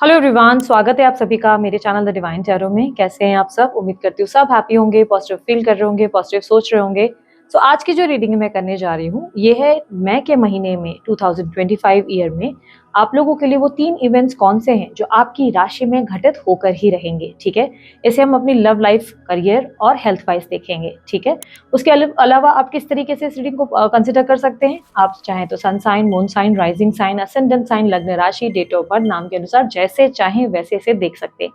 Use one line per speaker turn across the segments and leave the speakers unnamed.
Hello everyone, स्वागत है आप सभी का मेरे चैनल द डिवाइन टैरो में। कैसे हैं आप सब? उम्मीद करती हूँ सब हैप्पी होंगे, पॉजिटिव फील कर रहे होंगे, पॉजिटिव सोच रहे होंगे। सो आज की जो रीडिंग मैं करने जा रही हूँ ये है मई के महीने में 2025 ईयर में आप लोगों के लिए वो 3 इवेंट्स कौन से हैं जो आपकी राशि में घटित होकर ही रहेंगे। ठीक है, इसे हम अपनी लव लाइफ, करियर और हेल्थ वाइज देखेंगे। ठीक है, उसके अलावा आप किस तरीके से इस रीडिंग को कंसिडर कर सकते हैं। आप चाहें तो sun sign, moon sign, rising sign, ascendant sign, लग्न राशि, डेट ऑफ बर्थ, नाम के अनुसार जैसे चाहें वैसे इसे देख सकते हैं।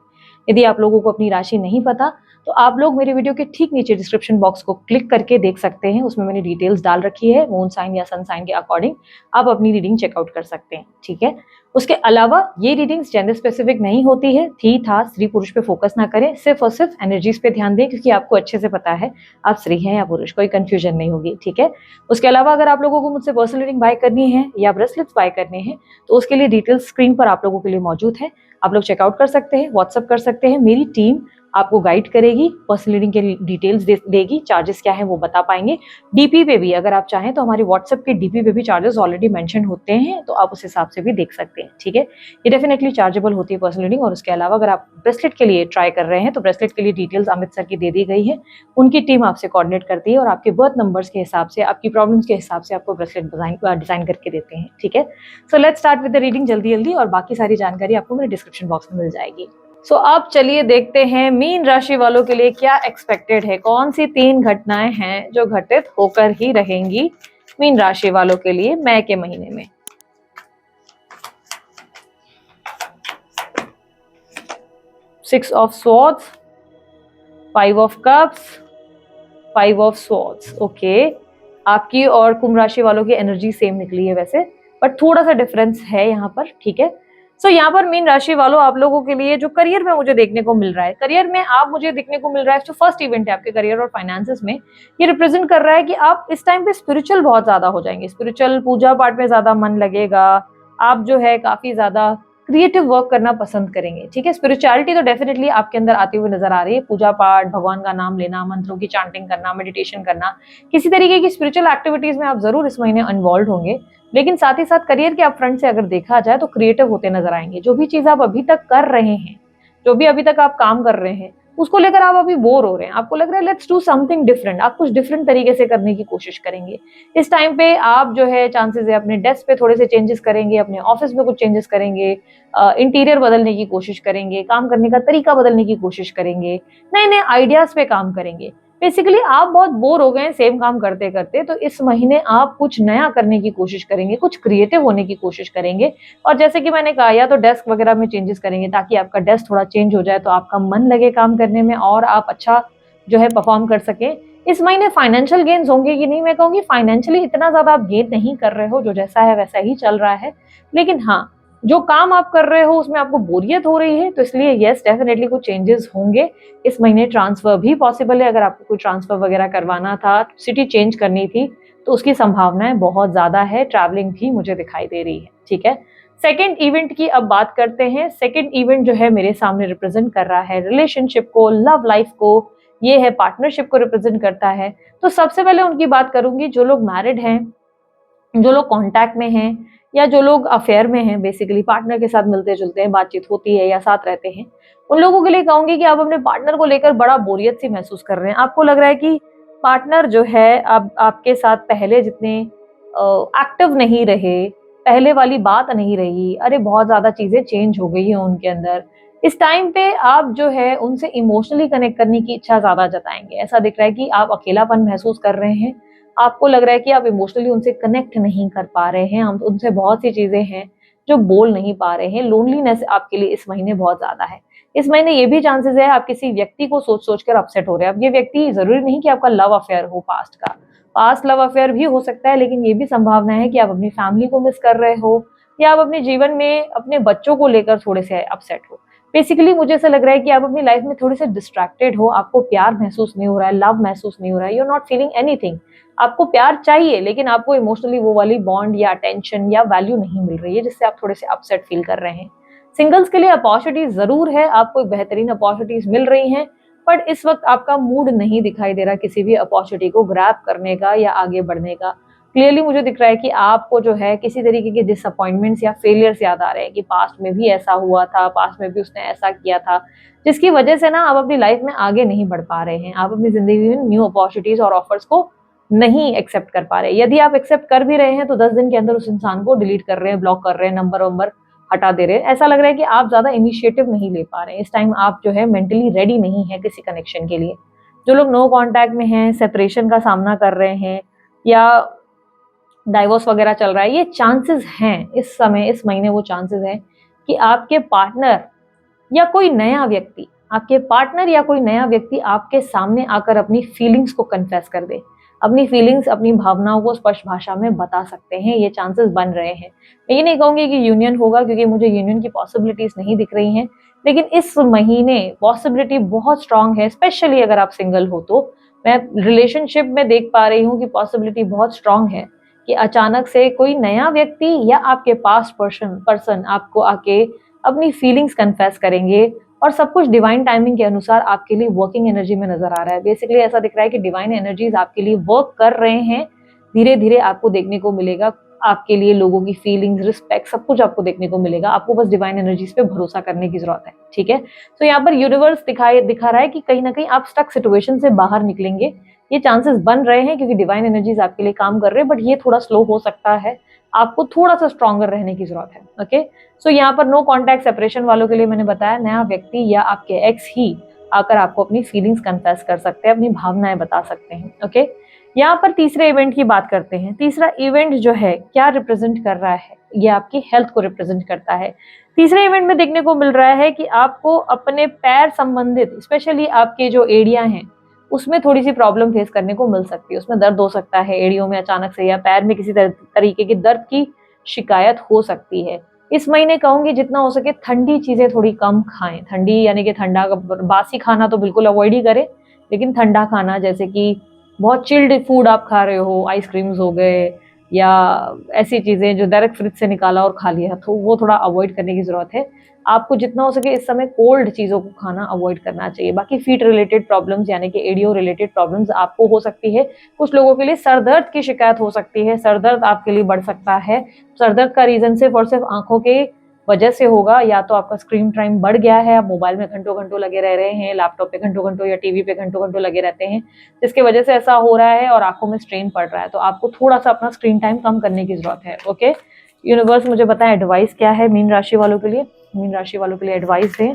यदि आप लोगों को अपनी राशि नहीं पता तो आप लोग मेरे वीडियो के ठीक नीचे डिस्क्रिप्शन बॉक्स को क्लिक करके देख सकते हैं, उसमें मैंने डिटेल्स डाल रखी है। मून साइन या सन साइन के अकॉर्डिंग आप अपनी रीडिंग चेकआउट कर सकते हैं। ठीक है, उसके अलावा ये रीडिंग्स जेंडर स्पेसिफिक नहीं होती है। थी था स्त्री पुरुष पे फोकस ना करें, सिर्फ और सिर्फ एनर्जीज पे ध्यान दें, क्योंकि आपको अच्छे से पता है आप स्त्री हैं या पुरुष, कोई कंफ्यूजन नहीं होगी। ठीक है, उसके अलावा अगर आप लोगों को मुझसे पर्सनल रीडिंग बाय करनी है या ब्रेसलेट्स बाय करने हैं तो उसके लिए डिटेल्स स्क्रीन पर आप लोगों के लिए मौजूद है। आप लोग चेकआउट कर सकते हैं, व्हाट्सअप कर सकते हैं। मेरी टीम आपको गाइड करेगी, पर्सनल रीडिंग के डिटेल्स देगी, चार्जेस क्या है वो बता पाएंगे। डीपी पे भी अगर आप चाहें तो हमारी व्हाट्सएप के डीपी पे भी चार्जेस ऑलरेडी मेंशन होते हैं, तो आप उस हिसाब से भी देख सकते हैं। ठीक है, ये डेफिनेटली चार्जेबल होती है पर्सनल रीडिंग। और उसके अलावा अगर आप ब्रेसलेट के लिए ट्राई कर रहे हैं तो ब्रेसलेट के लिए डिटेल्स अमित सर की दे दी गई है, उनकी टीम आपसे कोऑर्डिनेट करती है और आपके बर्थ नंबर्स के हिसाब से, आपकी प्रॉब्लम्स के हिसाब से आपको ब्रेसलेट डिजाइन करके देते हैं। ठीक है, so let's start with the reading जल्दी जल्दी, और बाकी सारी जानकारी आपको मेरे डिस्क्रिप्शन बॉक्स में मिल जाएगी। सो अब चलिए देखते हैं मीन राशि वालों के लिए क्या एक्सपेक्टेड है, कौन सी 3 घटनाएं हैं जो घटित होकर ही रहेंगी मीन राशि वालों के लिए मई के महीने में। Six of swords, 5 of cups, 5 of swords. Okay, आपकी और कुंभ राशि वालों की एनर्जी सेम निकली है वैसे, बट थोड़ा सा डिफरेंस है यहाँ पर। ठीक है, सो यहाँ पर मीन राशि वालों आप लोगों के लिए जो करियर में मुझे देखने को मिल रहा है, करियर में आप मुझे देखने को मिल रहा है जो फर्स्ट इवेंट है आपके करियर और फाइनेंसेस में, ये रिप्रेजेंट कर रहा है कि आप इस टाइम पे स्पिरिचुअल बहुत ज्यादा हो जाएंगे। स्पिरिचुअल पूजा पाठ में ज्यादा मन लगेगा, आप जो है काफी ज्यादा क्रिएटिव वर्क करना पसंद करेंगे। ठीक है, स्पिरिचुअलिटी तो डेफिनेटली आपके अंदर आती हुई नजर आ रही है। पूजा पाठ, भगवान का नाम लेना, मंत्रों की चांटिंग करना, मेडिटेशन करना, किसी तरीके की स्पिरिचुअल एक्टिविटीज में आप जरूर इस महीने इन्वॉल्व होंगे। लेकिन साथ ही साथ करियर के अपफ्रंट से अगर देखा जाए तो क्रिएटिव होते नजर आएंगे। जो भी चीज आप अभी तक कर रहे हैं, जो भी अभी तक आप काम कर रहे हैं, उसको लेकर आप अभी बोर हो रहे हैं, आपको लग रहा है लेट्स डू समथिंग डिफरेंट, आप कुछ डिफरेंट तरीके से करने की कोशिश करेंगे। इस टाइम पे आप जो है चांसेस है अपने डेस्क पे थोड़े से चेंजेस करेंगे, अपने ऑफिस में कुछ चेंजेस करेंगे, इंटीरियर बदलने की कोशिश करेंगे, काम करने का तरीका बदलने की कोशिश करेंगे, नए नए आइडियाज पे काम करेंगे। बेसिकली आप बहुत बोर हो गए हैं सेम काम करते करते, तो इस महीने आप कुछ नया करने की कोशिश करेंगे, कुछ क्रिएटिव होने की कोशिश करेंगे। और जैसे कि मैंने कहा, या तो डेस्क वगैरह में चेंजेस करेंगे ताकि आपका डेस्क थोड़ा चेंज हो जाए तो आपका मन लगे काम करने में और आप अच्छा जो है परफॉर्म कर सकें। इस महीने फाइनेंशियल गेन्स होंगे कि नहीं, मैं कहूंगी फाइनेंशियली इतना ज्यादा आप गेन नहीं कर रहे हो, जो जैसा है वैसा ही चल रहा है। लेकिन हाँ, जो काम आप कर रहे हो उसमें आपको बोरियत हो रही है, तो इसलिए यस डेफिनेटली कुछ चेंजेस होंगे इस महीने। ट्रांसफर भी पॉसिबल है, अगर आपको कोई ट्रांसफर वगैरह करवाना था, सिटी चेंज करनी थी, तो उसकी संभावनाएं बहुत ज्यादा है। ट्रैवलिंग भी मुझे दिखाई दे रही है। ठीक है, सेकेंड इवेंट की अब बात करते हैं। सेकेंड इवेंट जो है मेरे सामने रिप्रेजेंट कर रहा है रिलेशनशिप को, लव लाइफ को, ये है पार्टनरशिप को रिप्रेजेंट करता है। तो सबसे पहले उनकी बात करूंगी जो लोग मैरिड हैं, जो लोग कॉन्टैक्ट में हैं, या जो लोग अफेयर में हैं, बेसिकली पार्टनर के साथ मिलते जुलते हैं, बातचीत होती है या साथ रहते हैं। उन लोगों के लिए कहूंगी कि आप अपने पार्टनर को लेकर बड़ा बोरियत सी महसूस कर रहे हैं। आपको लग रहा है कि पार्टनर जो है अब आपके साथ पहले जितने एक्टिव नहीं रहे, पहले वाली बात नहीं रही, अरे बहुत ज्यादा चीजें चेंज हो गई है उनके अंदर। इस टाइम पे आप जो है उनसे इमोशनली कनेक्ट करने की इच्छा ज्यादा जताएंगे। ऐसा दिख रहा है कि आप अकेलापन महसूस कर रहे हैं, आपको लग रहा है कि आप इमोशनली उनसे कनेक्ट नहीं कर पा रहे हैं, हम उनसे बहुत सी चीजें हैं जो बोल नहीं पा रहे हैं। लोनलीनेस आपके लिए इस महीने बहुत ज्यादा है। इस महीने ये भी चांसेस है आप किसी व्यक्ति को सोच सोच कर अपसेट हो रहे हैं। अब ये व्यक्ति जरूरी नहीं कि आपका लव अफेयर हो, पास्ट का, पास्ट लव अफेयर भी हो सकता है, लेकिन ये भी संभावना है कि आप अपनी फैमिली को मिस कर रहे हो, या आप अपने जीवन में अपने बच्चों को लेकर थोड़े से अपसेट हो। बेसिकली मुझे ऐसा लग रहा है कि आप अपनी लाइफ में थोड़े से डिस्ट्रैक्टेड हो, आपको प्यार महसूस नहीं हो रहा है, लव महसूस नहीं हो रहा है, you are not feeling anything. आपको प्यार चाहिए लेकिन आपको इमोशनली वो वाली बॉन्ड या अटेंशन या वैल्यू नहीं मिल रही है, जिससे आप थोड़े से अपसेट फील कर रहे हैं। सिंगल्स के लिए अपॉर्चुनिटीज जरूर है, आपको बेहतरीन अपॉर्चुनिटीज मिल रही हैं, बट इस वक्त आपका मूड नहीं दिखाई दे रहा किसी भी अपॉर्चुनिटी को ग्रैब करने का या आगे बढ़ने का। क्लियरली मुझे दिख रहा है कि आपको जो है किसी तरीके के डिसअपॉइंटमेंट्स या फेलियर्स याद आ रहे हैं कि पास्ट में भी ऐसा हुआ था, पास्ट में भी उसने ऐसा किया था, जिसकी वजह से ना आप अपनी लाइफ में आगे नहीं बढ़ पा रहे हैं। आप अपनी ज़िंदगी में न्यू अपॉर्चुनिटीज़ और ऑफर्स को नहीं एक्सेप्ट कर पा रहे। यदि आप एक्सेप्ट कर भी रहे हैं तो 10 दिन के अंदर उस इंसान को डिलीट कर रहे हैं, ब्लॉक कर रहे हैं, नंबर-वंबर हटा दे रहे हैं। ऐसा लग रहा है कि आप ज़्यादा इनिशिएटिव नहीं ले पा रहे हैं। इस टाइम आप जो है मेंटली रेडी नहीं है किसी कनेक्शन के लिए। जो लोग नो कॉन्टैक्ट में हैं, सेपरेशन का सामना कर रहे हैं या डाइवोर्स वगैरह चल रहा है, ये चांसेस हैं इस समय, इस महीने वो चांसेस हैं कि आपके पार्टनर या कोई नया व्यक्ति, आपके पार्टनर या कोई नया व्यक्ति आपके सामने आकर अपनी फीलिंग्स को कन्फेस कर दे। अपनी फीलिंग्स, अपनी भावनाओं को स्पष्ट भाषा में बता सकते हैं, ये चांसेस बन रहे हैं। मैं ये नहीं कहूँगी कि यूनियन होगा क्योंकि मुझे यूनियन की पॉसिबिलिटीज़ नहीं दिख रही हैं, लेकिन इस महीने पॉसिबिलिटी बहुत स्ट्रांग है, स्पेशली अगर आप सिंगल हो तो। मैं रिलेशनशिप में देख पा रही हूँ कि पॉसिबिलिटी बहुत स्ट्रांग है कि अचानक से कोई नया व्यक्ति या आपके पास पर्सन आपको आके अपनी फीलिंग्स कन्फेस करेंगे और सब कुछ डिवाइन टाइमिंग के अनुसार आपके लिए वर्किंग एनर्जी में नजर आ रहा है। बेसिकली ऐसा दिख रहा है कि डिवाइन एनर्जीज आपके लिए वर्क कर रहे हैं। धीरे धीरे आपको देखने को मिलेगा, आपके लिए लोगों की फीलिंग्स, रिस्पेक्ट, सब कुछ आपको देखने को मिलेगा। आपको बस डिवाइन एनर्जीज पे भरोसा करने की जरूरत है, ठीक है। तो यहाँ पर यूनिवर्स दिखा रहा है कि कहीं ना कहीं आप स्टक सिचुएशन से बाहर निकलेंगे। ये चांसेस बन रहे हैं क्योंकि डिवाइन एनर्जीज आपके लिए काम कर रहे हैं, बट ये थोड़ा स्लो हो सकता है। आपको थोड़ा सा स्ट्रॉन्गर रहने की जरूरत है, ओके। सो यहाँ पर नो कॉन्टैक्ट सेपरेशन वालों के लिए मैंने बताया, नया व्यक्ति या आपके एक्स ही आकर आपको अपनी फीलिंग्स कन्फेस कर सकते हैं, अपनी भावनाएं बता सकते हैं, ओके। यहाँ पर तीसरे इवेंट की बात करते हैं। तीसरा इवेंट जो है क्या रिप्रेजेंट कर रहा है, ये आपकी हेल्थ को रिप्रेजेंट करता है। तीसरे इवेंट में देखने को मिल रहा है कि आपको अपने पैर संबंधित, स्पेशली आपके जो एड़ियां हैं उसमें थोड़ी सी प्रॉब्लम फेस करने को मिल सकती है। उसमें दर्द हो सकता है एड़ियों में अचानक से, या पैर में किसी तरीके की दर्द की शिकायत हो सकती है। इस महीने कहूंगी जितना हो सके ठंडी चीजें थोड़ी कम खाएं। ठंडी यानी कि ठंडा, बासी खाना तो बिल्कुल अवॉइड ही करें, लेकिन ठंडा खाना जैसे कि बहुत चिल्ड फूड आप खा रहे हो, आइसक्रीम्स हो गए या ऐसी चीजें जो डायरेक्ट फ्रिज से निकाला और खा लिया, तो वो थोड़ा अवॉइड करने की जरूरत है। आपको जितना हो सके इस समय कोल्ड चीजों को खाना अवॉइड करना चाहिए। बाकी फीट रिलेटेड प्रॉब्लम्स यानी कि एडियो रिलेटेड प्रॉब्लम्स आपको हो सकती है। कुछ लोगों के लिए सर दर्द की शिकायत हो सकती है, सर दर्द आपके लिए बढ़ सकता है। सर दर्द का रीजन सिर्फ और सिर्फ आंखों के वजह से होगा, या तो आपका स्क्रीन टाइम बढ़ गया है, आप मोबाइल में घंटों घंटों लगे रह रहे हैं, लैपटॉप पे घंटों घंटों या टीवी पे घंटों घंटों लगे रहते हैं, जिसकी वजह से ऐसा हो रहा है और आंखों में स्ट्रेन पड़ रहा है। तो आपको थोड़ा सा अपना स्क्रीन टाइम कम करने की जरूरत है, ओके। यूनिवर्स मुझे बताएं एडवाइस क्या है मीन राशि वालों के लिए। मीन राशि वालों के लिए एडवाइस दें।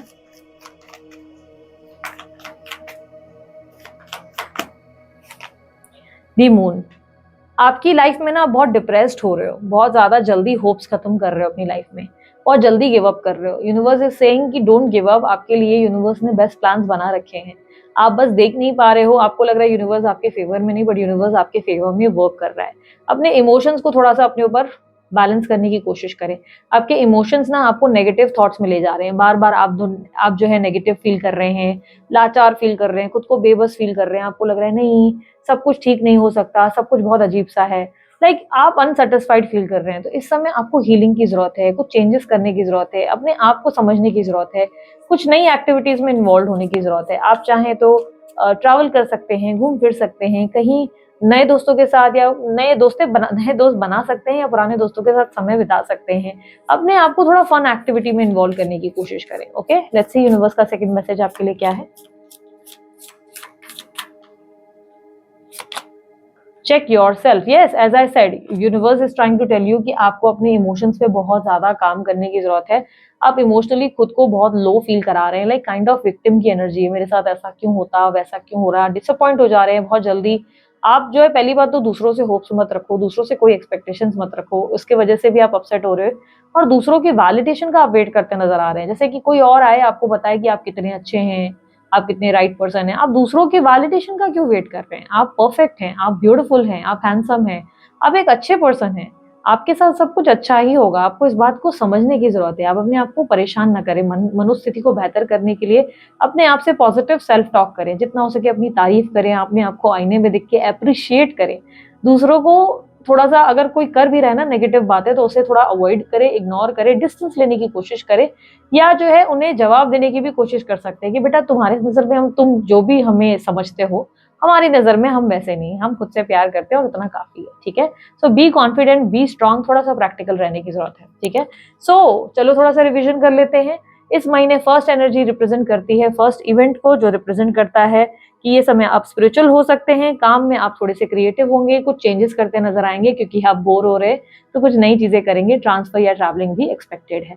दी मून, आपकी लाइफ में ना बहुत डिप्रेस्ड हो रहे हो, बहुत ज्यादा जल्दी होप्स खत्म कर रहे हो अपनी लाइफ में, बहुत जल्दी गिव अप कर रहे हो। यूनिवर्स इज सेइंग कि डोंट गिव अप। आपके लिए यूनिवर्स ने बेस्ट प्लान्स बना रखे हैं, आप बस देख नहीं पा रहे हो। आपको लग रहा है यूनिवर्स आपके फेवर में नहीं, बट यूनिवर्स आपके फेवर में वर्क कर रहा है। अपने इमोशंस को थोड़ा सा अपने ऊपर बैलेंस करने की कोशिश करें। आपके इमोशंस ना आपको नेगेटिव थॉट्स में ले जा रहे हैं। बार बार आप जो है नेगेटिव फील कर रहे हैं, लाचार फील कर रहे हैं, खुद को बेबस फील कर रहे हैं। आपको लग रहा है नहीं, सब कुछ ठीक नहीं हो सकता, सब कुछ बहुत अजीब सा है, लाइक आप अनसेटिस्फाइड फील कर रहे हैं। तो इस समय आपको हीलिंग की जरूरत है, कुछ चेंजेस करने की जरूरत है, अपने आप को समझने की जरूरत है, कुछ नई एक्टिविटीज में इन्वॉल्व होने की जरूरत है। आप चाहें तो ट्रैवल कर सकते हैं, घूम फिर सकते हैं, कहीं नए दोस्तों के साथ, या नए दोस्त बना सकते हैं, या पुराने दोस्तों के साथ समय बिता सकते हैं। अपने आप को थोड़ा फन एक्टिविटी में इन्वॉल्व करने की कोशिश करें, ओके। लेट्स सी यूनिवर्स का सेकंड मैसेज आपके लिए क्या है। Check yourself. Yes, as I said, universe is trying to tell you कि आपको अपने इमोशंस पे बहुत ज्यादा काम करने की जरूरत है। आप इमोशनली खुद को बहुत लो फील करा रहे हैं, लाइक काइंड ऑफ विक्टिम की एनर्जी है। मेरे साथ ऐसा क्यों होता, वैसा क्यों हो रहा, डिसअपॉइंट हो जा रहे हैं बहुत जल्दी। आप जो है, पहली बात तो दूसरों से होप्स मत रखो, दूसरों से कोई एक्सपेक्टेशंस मत रखो, उसके वजह से भी आप अपसेट हो रहे हो। और दूसरों की वैलिडेशन का आप वेट करते नजर आ रहे हैं, जैसे कि कोई और आए आपको बताए कि आप कितने अच्छे हैं, आप कितने राइट पर्सन हैं। आप दूसरों के वैलिडेशन का क्यों वेट कर रहे हैं? आप परफेक्ट हैं, आप ब्यूटीफुल हैं, आप हैंडसम हैं, आप एक अच्छे पर्सन हैं। आपके साथ सब कुछ अच्छा ही होगा। आपको इस बात को समझने की जरूरत है। आप अपने आप को परेशान ना करें। मनोस्थिति को बेहतर करने के लिए अपने आप से पॉजिटिव सेल्फ टॉक करें, जितना हो सके अपनी तारीफ करें, अपने आप को आईने में देख के अप्रिशिएट करें। दूसरों को थोड़ा सा, अगर कोई कर भी रहा है ना नेगेटिव बातें, तो उसे थोड़ा अवॉइड करें, इग्नोर करें, डिस्टेंस लेने की कोशिश करें, या जो है उन्हें जवाब देने की भी कोशिश कर सकते हैं कि बेटा तुम्हारे नजर में हम, तुम जो भी हमें समझते हो हमारी नजर में हम वैसे नहीं, हम खुद से प्यार करते हैं और उतना काफी है, ठीक है। सो बी कॉन्फिडेंट, बी स्ट्रांग, थोड़ा सा प्रैक्टिकल रहने की जरूरत है, ठीक है। सो चलो थोड़ा सा रिविजन कर लेते हैं। इस महीने फर्स्ट एनर्जी रिप्रेजेंट करती है फर्स्ट इवेंट को, जो रिप्रेजेंट करता है कि ये समय आप स्पिरिचुअल हो सकते हैं, काम में आप थोड़े से क्रिएटिव होंगे, कुछ चेंजेस करते नजर आएंगे क्योंकि आप बोर हो रहे, तो कुछ नई चीजें करेंगे, ट्रांसफर या ट्रैवलिंग भी एक्सपेक्टेड है।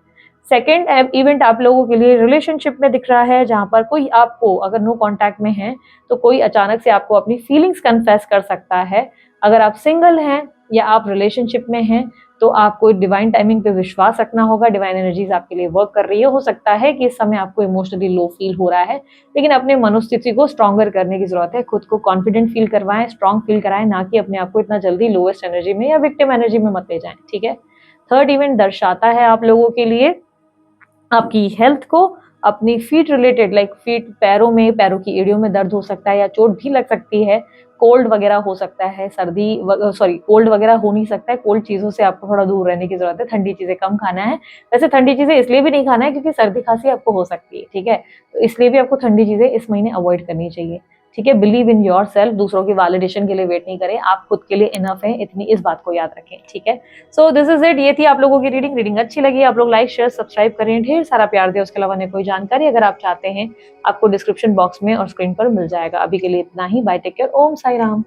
सेकेंड इवेंट आप लोगों के लिए रिलेशनशिप में दिख रहा है, जहां पर कोई आपको अगर नो कांटेक्ट में है तो कोई अचानक से आपको अपनी फीलिंग्स कन्फेस कर सकता है। अगर आप सिंगल हैं या आप रिलेशनशिप में हैं तो आपको डिवाइन टाइमिंग पे विश्वास रखना होगा, डिवाइन एनर्जीज आपके लिए वर्क कर रही है। हो सकता है कि इस समय आपको इमोशनली लो फील हो रहा है, लेकिन अपने मनोस्थिति को स्ट्रॉन्गर करने की जरूरत है, खुद को कॉन्फिडेंट फील करवाएं, स्ट्रॉन्ग फील कराएं, ना कि अपने आप को इतना जल्दी लोएस्ट एनर्जी में या विक्टिम एनर्जी में मत ले जाएं, ठीक है। थर्ड इवेंट दर्शाता है आप लोगों के लिए आपकी हेल्थ को, अपनी फीट रिलेटेड, लाइक फीट, पैरों में, पैरों की एड़ियों में दर्द हो सकता है या चोट भी लग सकती है, कोल्ड वगैरह हो सकता है, सॉरी कोल्ड वगैरह हो नहीं सकता है, कोल्ड चीजों से आपको थोड़ा दूर रहने की जरूरत है, ठंडी चीजें कम खाना है। वैसे ठंडी चीजें इसलिए भी नहीं खाना है क्योंकि सर्दी खांसी आपको हो सकती है, ठीक है, तो इसलिए भी आपको ठंडी चीजें इस महीने अवॉइड करनी चाहिए, ठीक है। बिलीव इन योर सेल्फ, दूसरों की वैलिडेशन के लिए वेट नहीं करें, आप खुद के लिए इनफ हैं, इतनी इस बात को याद रखें, ठीक है। सो दिस इज इट, ये थी आप लोगों की रीडिंग अच्छी लगी आप लोग लाइक शेयर सब्सक्राइब करें, ढेर सारा प्यार दें। उसके अलावा अन्य कोई जानकारी अगर आप चाहते हैं आपको डिस्क्रिप्शन बॉक्स में और स्क्रीन पर मिल जाएगा। अभी के लिए इतना ही, बाय, टेक केयर, ओम साई राम।